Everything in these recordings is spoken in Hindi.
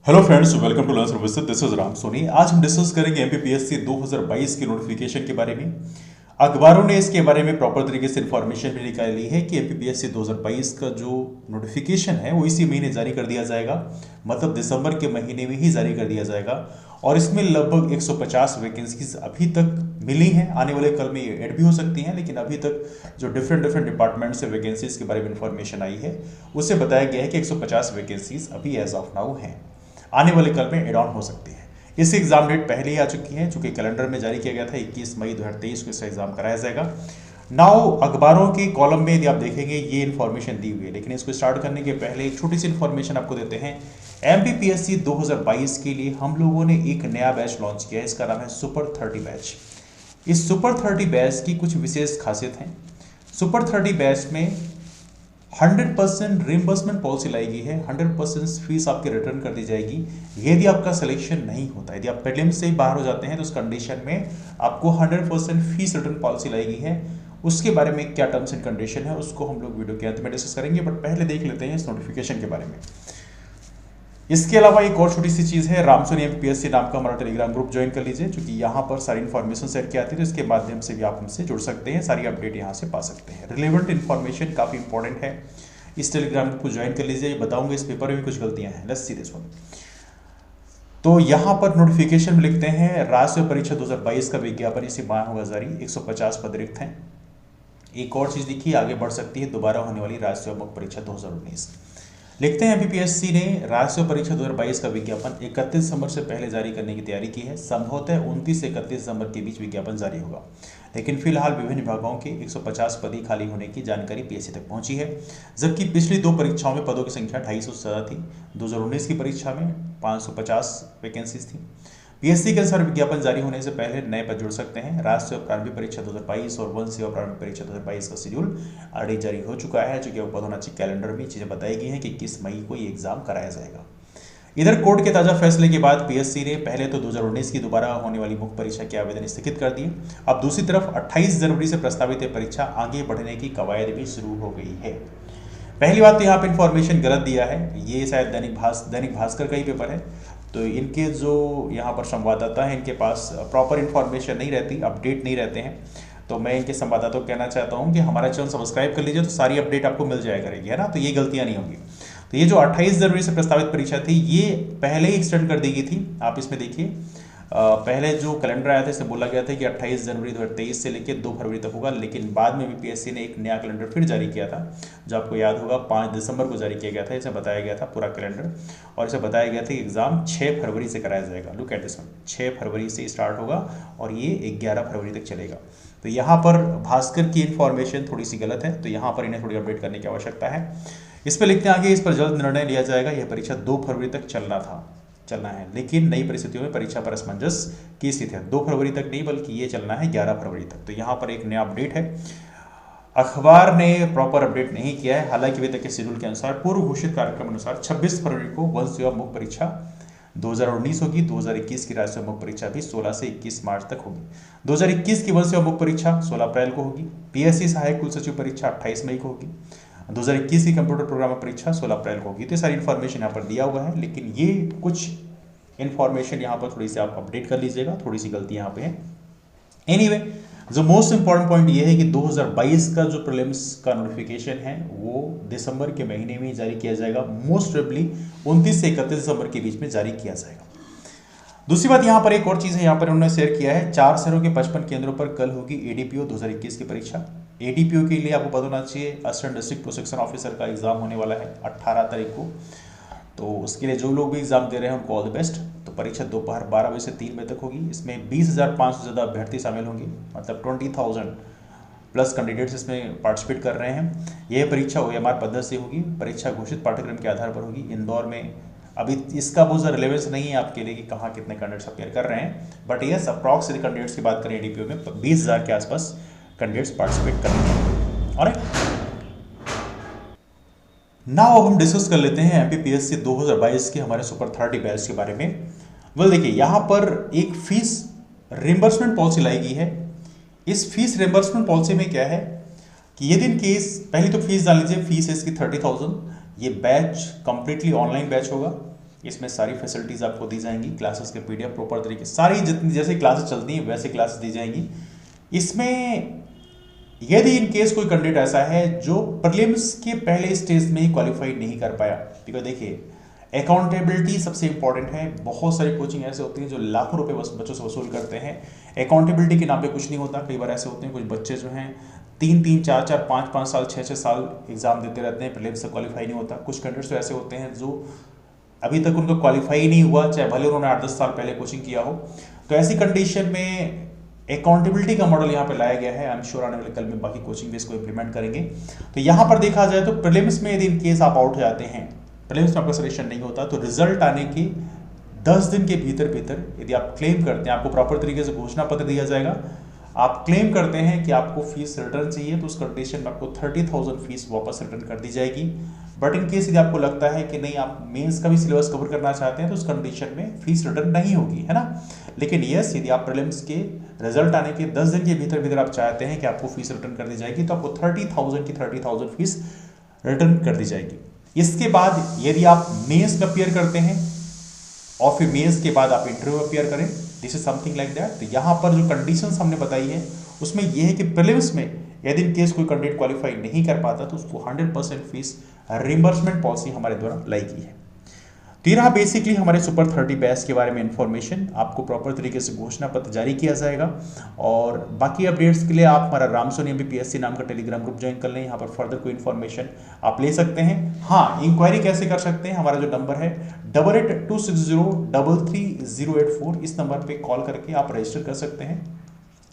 Hello friends, welcome to learn services. This is Ram Soni. आज हम डिस्कस करेंगे एमपीपीएससी 2022 की नोटिफिकेशन के बारे में। अखबारों ने इसके बारे में प्रॉपर तरीके से इन्फॉर्मेशन भी निकाली है कि एमपीपीएससी 2022 का जो नोटिफिकेशन है वो इसी महीने जारी कर दिया जाएगा, मतलब दिसंबर के महीने में ही जारी कर दिया जाएगा। और इसमें लगभग 150 वैकेंसीज अभी तक मिली हैं। आने वाले कल में ये ऐड भी हो सकती हैं, लेकिन अभी तक जो डिफरेंट डिपार्टमेंट से वैकेंसीज के बारे में इंफॉर्मेशन आई है उससे बताया गया है कि 150 वैकेंसीज अभी एज ऑफ नाउ हैं। आने वाले कल में एड ऑन हो सकती है। इस एग्जाम डेट पहले ही आ चुकी है, चूंकि कैलेंडर में जारी किया गया था 21 मई 2023 को इसका एग्जाम कराया जाएगा। नाउ अखबारों के कॉलम में यदि आप देखेंगे ये इन्फॉर्मेशन दी हुई है, लेकिन इसको स्टार्ट करने के पहले एक छोटी सी इन्फॉर्मेशन आपको देते हैं। एमपीपीएससी 2022 के लिए हम लोगों ने एक नया बैच लॉन्च किया है, इसका नाम है सुपर 30 बैच। इस सुपर 30 बैच की कुछ विशेष खासियत हैं। सुपर 30 बैच में 100% रिम्बर्समेंट पॉलिसी लाई गई है। 100% फीस आपके रिटर्न कर दी जाएगी यदि आपका सिलेक्शन नहीं होता। यदि आप प्रीलिम्स से ही बाहर हो जाते हैं तो उस कंडीशन में आपको 100% फीस रिटर्न पॉलिसी लाई गई है। उसके बारे में क्या टर्म्स एंड कंडीशन है उसको हम लोग वीडियो के अंत में डिस्कस करेंगे, बट पहले देख लेते हैं इस नोटिफिकेशन के बारे में। इसके अलावा एक और छोटी सी चीज़ है, रामसोनी एमपीएससी नाम का हमारा टेलीग्राम ग्रुप ज्वाइन कर लीजिए, क्योंकि यहाँ पर सारी इन्फॉर्मेशन शेयर की आती है, तो इसके माध्यम से भी आप हमसे जुड़ सकते हैं, सारी अपडेट यहाँ से पा सकते हैं। रिलेवेंट इन्फॉर्मेशन काफ़ी इंपॉर्टेंट है, इस टेलीग्राम ग्रुप को ज्वाइन कर लीजिए। बताऊंगा इस पेपर में भी कुछ गलतियां हैं। Let's see this one. तो यहाँ पर नोटिफिकेशन में लिखते हैं राज्य परीक्षा 2022 का विज्ञापन इसी माह होगा जारी। 150 पद रिक्त हैं। एक और चीज़ लिखी आगे बढ़ सकती है, दोबारा होने वाली राज्य मुख्य परीक्षा 2019। लिखते हैं एमपीपीएससी ने राज्य परीक्षा 2022 का विज्ञापन 31 दिसंबर से पहले जारी करने की तैयारी की है। संभवतः 29 से 31 दिसंबर के बीच विज्ञापन जारी होगा, लेकिन फिलहाल विभिन्न विभागों के 150 पद ही खाली होने की जानकारी पीएससी तक पहुंची है। जबकि पिछली दो परीक्षाओं में पदों की संख्या 250 से ज़्यादा थी। 2019 की परीक्षा में 550 वैकेंसीज थी। पीएससी के अनुसार विज्ञापन जारी होने से पहले नए पद जुड़ सकते हैं। राष्ट्रीय प्रारंभिक परीक्षा 2022 और वन सेवा प्रारंभिक परीक्षा 2022 का शेड्यूल ऑलरेडी जारी हो चुका है, जो कि पदोन्नति कैलेंडर में चीजें बताई गई हैं कि 21 मई को ये एग्जाम कराया जाएगा। इधर कोर्ट के ताजा फैसले के बाद पीएससी ने पहले तो 2019 की दोबारा होने वाली मुख्य परीक्षा के आवेदन स्थगित कर दिए। अब दूसरी तरफ 28 जनवरी से प्रस्तावित परीक्षा आगे बढ़ने की कवायद भी शुरू हो गई है। पहली बात तो यहाँ पे इंफॉर्मेशन गलत दिया है, ये शायद दैनिक भास्कर का ही पेपर है, तो इनके जो यहाँ पर संवाददाता हैं इनके पास प्रॉपर इन्फॉर्मेशन नहीं रहती, अपडेट नहीं रहते हैं। तो मैं इनके संवाददाताओं को कहना चाहता हूँ कि हमारा चैनल सब्सक्राइब कर लीजिए, तो सारी अपडेट आपको मिल जाया करेगी, है ना, तो ये गलतियाँ नहीं होंगी। तो ये जो 28 जनवरी से प्रस्तावित परीक्षा थी ये पहले ही एक्सटेंड कर दी गई थी। आप इसमें देखिए पहले जो कैलेंडर आया था इसमें बोला गया था कि 28 जनवरी 2023 से लेकर 2 फरवरी तक होगा, लेकिन बाद में भी पीएससी ने एक नया कैलेंडर फिर जारी किया था, जो आपको याद होगा 5 दिसंबर को जारी किया गया था। इसे बताया गया था पूरा कैलेंडर, और इसे बताया गया था कि एग्जाम 6 फरवरी से कराया जाएगा। लुक एट दिस वन, 6 फरवरी से स्टार्ट होगा और ये 11 फरवरी तक चलेगा। तो यहाँ पर भास्कर की इन्फॉर्मेशन थोड़ी सी गलत है, तो यहाँ पर इन्हें थोड़ी अपडेट करने की आवश्यकता है। इस पर लिखते हैं आगे, इस पर जल्द निर्णय लिया जाएगा। यह परीक्षा 2 फरवरी तक चलना है, लेकिन नई परिस्थितियों में परीक्षा पर असमंजस की स्थिति है। 2 फरवरी तक नहीं बल्कि ये चलना है 11 फरवरी तक। तो यहाँ पर एक नया अपडेट है। अखबार ने प्रॉपर अपडेट नहीं किया है, हालांकि अभी तक के शेड्यूल के अनुसार पूर्व घोषित कार्यक्रम अनुसार 26 फरवरी को वन सेवा मुख्य परीक्षा 2019 होगी। 2021 की राज्य मुख्य परीक्षा भी 16 से 21 मार्च तक होगी। 2021 की वन सेवा मुख्य परीक्षा 16 अप्रैल को होगी। पीएससी सहायक कुल सचिव परीक्षा 28 मई को होगी। 2021 की कंप्यूटर प्रोग्राम परीक्षा 16 अप्रैल को होगी। तो सारी इन्फॉर्मेशन यहाँ पर दिया हुआ है, लेकिन ये कुछ इन्फॉर्मेशन यहाँ पर थोड़ी सी आप अपडेट कर लीजिएगा, थोड़ी सी गलती यहाँ पे है। एनीवे, जो मोस्ट इंपॉर्टेंट पॉइंट ये है कि 2022 का जो प्रीलिम्स का नोटिफिकेशन है वो दिसंबर के महीने में जारी किया जाएगा। मोस्ट प्रोबेबली 29 से 31 दिसंबर के बीच में जारी किया जाएगा। दूसरी बात यहाँ पर एक और चीज़ है, यहाँ पर उन्होंने शेयर किया है 4 शहरों के 55 केंद्रों पर कल होगी एडीपीओ 2021 की परीक्षा। एडीपीओ के लिए आपको पता होना चाहिए असिस्टेंट डिस्ट्रिक्ट प्रोसेक्शन ऑफिसर का एग्जाम होने वाला है 18 तारीख को। तो उसके लिए जो लोग भी एग्जाम दे रहे हैं उनको ऑल द बेस्ट। तो परीक्षा दोपहर 12 बजे से 3 बजे तक होगी। इसमें 20,500 से ज़्यादा अभ्यर्थी शामिल होंगे, मतलब 20,000 प्लस कैंडिडेट्स इसमें पार्टिसिपेट कर रहे हैं। यह परीक्षा ओएमआर पद्धति से होगी। परीक्षा घोषित पाठ्यक्रम के आधार पर होगी। इंदौर में अभी इसका बहुत ज़्यादा रिलेवेंस नहीं है आपके लिए कि कहाँ कितने कैंडिडेट्स अपेयर कर रहे हैं, बट यस अप्रॉक्स यदि कैंडिडेट्स की बात करें एडीपीओ में 20,000 के आसपास कैंडिडेट्स पार्टिसिपेट करेंगे। और नाउ अब हम डिस्कस कर लेते हैं एमपीपीएससी 2022 के हमारे सुपर 30 बैच के बारे में। देखिए यहाँ पर एक फीस रिम्बर्समेंट पॉलिसी लाई गई है। इस फीस रिम्बर्समेंट पॉलिसी में क्या है कि यदि इन केस, पहली तो फीस जान लीजिए, फीस है इसकी 30,000। ये बैच कंप्लीटली ऑनलाइन बैच होगा। इसमें सारी फैसिलिटीज़ आपको दी जाएंगी, क्लासेस के पीडीएफ प्रॉपर तरीके सारी जितनी जैसे क्लासेस चलती हैं वैसे क्लासेस दी जाएंगी। इसमें यदि इन केस कोई कैंडिडेट ऐसा है जो प्रीलिम्स के पहले स्टेज में ही क्वालिफाई नहीं कर पाया, बिकॉज देखिए अकाउंटेबिलिटी सबसे इंपॉर्टेंट है। बहुत सारी कोचिंग ऐसे होती हैं जो लाखों रुपए बच्चों से वसूल करते हैं, अकाउंटेबिलिटी के नाम पे कुछ नहीं होता। कई बार ऐसे होते हैं कुछ बच्चे जो हैं 3-3, 4-4, 5-5 साल, 6-6 साल एग्जाम देते रहते हैं, प्रीलिम्स से क्वालिफाई नहीं होता। कुछ कैंडिडेट्स ऐसे होते हैं जो अभी तक उनका क्वालिफाई नहीं हुआ, चाहे भले उन्होंने 8-10 साल पहले कोचिंग किया हो। तो ऐसी कंडीशन में अकाउंटेबिलिटी का मॉडल यहाँ पे लाया गया है। आई एम श्योर आने वाले कल में बाकी कोचिंग भी इसको इंप्लीमेंट करेंगे। तो यहाँ पर देखा जाए तो प्रीलिम्स में यदि इन केस आप आउट हो जाते हैं, प्रीलिम्स में आपका सिलेक्शन नहीं होता, तो रिजल्ट आने के 10 दिन के भीतर भीतर यदि आप क्लेम करते हैं, आपको प्रॉपर तरीके से घोषणा पत्र दिया जाएगा। आप क्लेम करते हैं कि आपको फीस रिटर्न चाहिए, तो उस कंडीशन में आपको 30,000 फीस वापस रिटर्न कर दी जाएगी। बट इन केस यदि आपको लगता है कि नहीं आप मेंस का भी सिलेबस कवर करना चाहते हैं, तो उस कंडीशन में फीस रिटर्न नहीं होगी, है ना। लेकिन यस, यदि आप प्रीलिम्स के रिजल्ट आने के 10 दिन के भीतर भीतर आप चाहते हैं कि आपको फीस रिटर्न कर दी जाएगी, तो आपको 30,000 फीस रिटर्न कर दी जाएगी। इसके बाद यदि आप मेंस में अपीयर करते हैं और फिर मेंस के बाद आप इंटरव्यू अपीयर करें, this is something like that. तो यहाँ पर जो कंडीशंस हमने बताई है उसमें यह है कि प्रीलिम्स में यदि इन केस कोई कैंडिडेट क्वालिफाई नहीं कर पाता तो उसको 100% फीस रिम्बर्समेंट पॉलिसी हमारे द्वारा लाई गई है। तो ये रहा बेसिकली हमारे सुपर 30 बैच के बारे में इंफॉर्मेशन। आपको प्रॉपर तरीके से घोषणा पत्र जारी किया जाएगा और बाकी अपडेट्स के लिए आप हमारा रामसोनी MPPSC नाम का टेलीग्राम ग्रुप ज्वाइन कर लें। यहाँ पर फर्दर कोई इन्फॉर्मेशन आप ले सकते हैं। हाँ, इंक्वायरी कैसे कर सकते हैं, हमारा जो नंबर है 8826033084, इस नंबर पर कॉल करके आप रजिस्टर कर सकते हैं।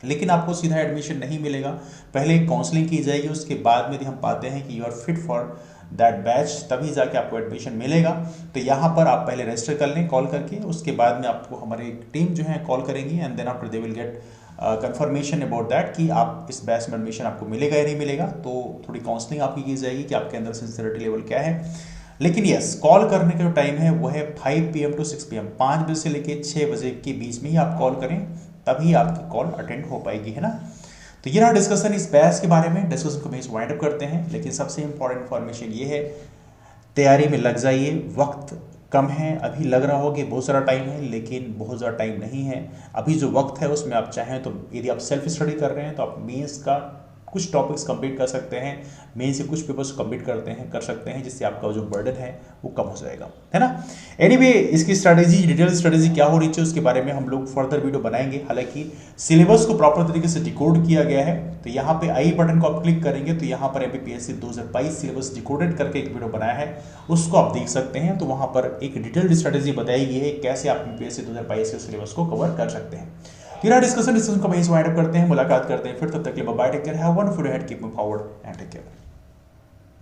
लेकिन आपको सीधा एडमिशन नहीं मिलेगा, पहले काउंसलिंग की जाएगी, उसके बाद में यदि हम पाते हैं कि you are fit for that batch तभी जाके आपको एडमिशन मिलेगा। तो यहाँ पर आप पहले रजिस्टर कर लें कॉल करके, उसके बाद में आपको हमारी टीम जो है कॉल करेंगी and then after they will get confirmation about that कि आप इस बैच में एडमिशन आपको मिलेगा या नहीं मिलेगा। तो थोड़ी काउंसलिंग आपकी की जाएगी कि आपके अंदर सिंसियरिटी लेवल क्या है। लेकिन यस, कॉल करने का जो टाइम है वो है 5 PM to 6 PM, 5 बजे से लेकर 6 बजे के बीच में ही आप कॉल करें, तभी आपकी कॉल अटेंड हो पाएगी, है ना। तो ये रहा डिस्कशन इस बैच के बारे में। डिस्कशन को मैं वाइंड अप करते हैं, लेकिन सबसे इंपॉर्टेंट इन्फॉर्मेशन ये है, तैयारी में लग जाइए। वक्त कम है, अभी लग रहा हो कि बहुत सारा टाइम है, लेकिन बहुत ज़्यादा टाइम नहीं है। अभी जो वक्त है उसमें आप चाहें तो यदि आप सेल्फ स्टडी कर रहे हैं तो आप मेंस का कुछ टॉपिक्स कंप्लीट कर सकते हैं, मेंस से कुछ पेपर्स कंप्लीट कर सकते हैं, जिससे आपका जो बर्डन है वो कम हो जाएगा, है ना। एनीवे, इसकी स्ट्रेटेजी, डिटेल स्ट्रेटेजी क्या हो रही है उसके बारे में हम लोग फर्दर वीडियो बनाएंगे। हालांकि सिलेबस को प्रॉपर तरीके से डिकोड किया गया है। तो यहाँ पे आई बटन को आप क्लिक करेंगे तो यहाँ पर MPPSC 2022 सिलेबस डिकोडेड करके एक वीडियो बनाया है, उसको आप देख सकते हैं। तो वहाँ पर एक डिटेल्ड स्ट्रेटेजी बताई गई है कैसे आप MPPSC 2022 के सिलेबस को कवर कर सकते हैं। फिर डिस्कशन को वहीं से वाइंड अप करते हैं, मुलाकात करते हैं फिर। तब तक के लिए bye, take care, have one forward, keep moving forward and take care.